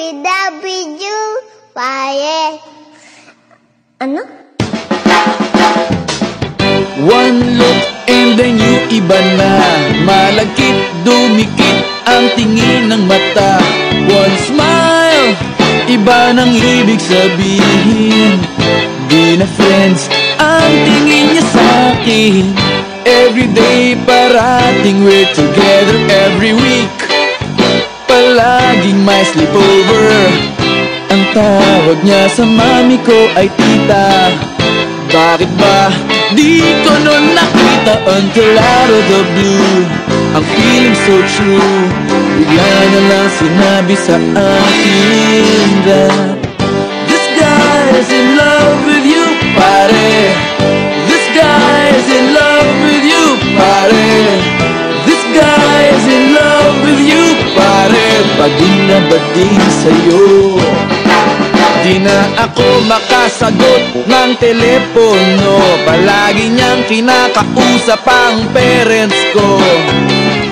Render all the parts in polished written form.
DW, pare. Ano? One look and then you iba na. Malagkit, dumikit ang tingin ng mata. One smile, iba nang ibig sabihin. Di na friends ang tingin niya sa'kin. Everyday parating we're together every week. Palaging may sleepover. Ang tawag niya sa mami ko ay tita. Bakit ba di ko nun nakita until out of the blue? Ang feeling so true, bigla na lang sinabi sa akin that this guy is in love with you, pare. This guy is in love with you, pare. This guy is in love with you, pare. Bading na bading sa'yo. Di na ako makasagot ng telepono. Palagi niyang kinakausap ang parents ko.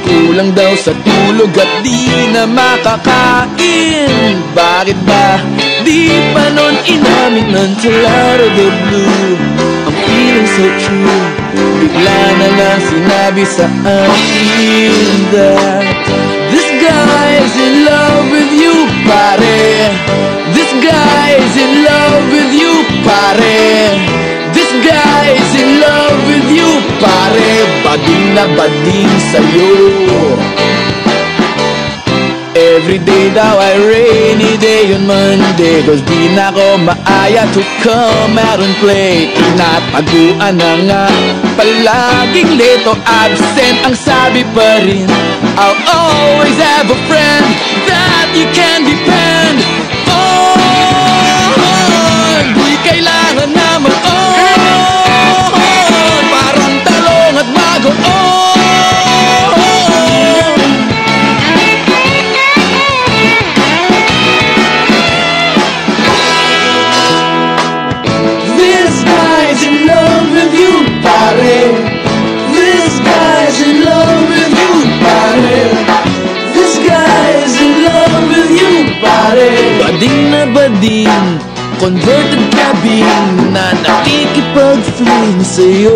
Kulang daw sa tulog at di na makakain. Bakit ba di pa nun inamin until out of the blue? I'm feeling so true, bigla na lang sinabi sa akin that this guy is in love with you, pare. This guy is in love with you, pare. This guy is in love with you, pare. Bading na bading sa'yo. Everyday daw ay rainy day on Monday, cause di na ako maaya to come out and play. Tinataguan na nga, palaging late o absent ang sabi pa rin. I'll always have a friend that you can depend on. Di kailangan na mag-on, parang talong at bagoon. This guy's in love with you, pare. This guy's in love with you, pare. This guy's in love with you, pare. Bading na bading, converted cabin na nakikipag-fling sa'yo.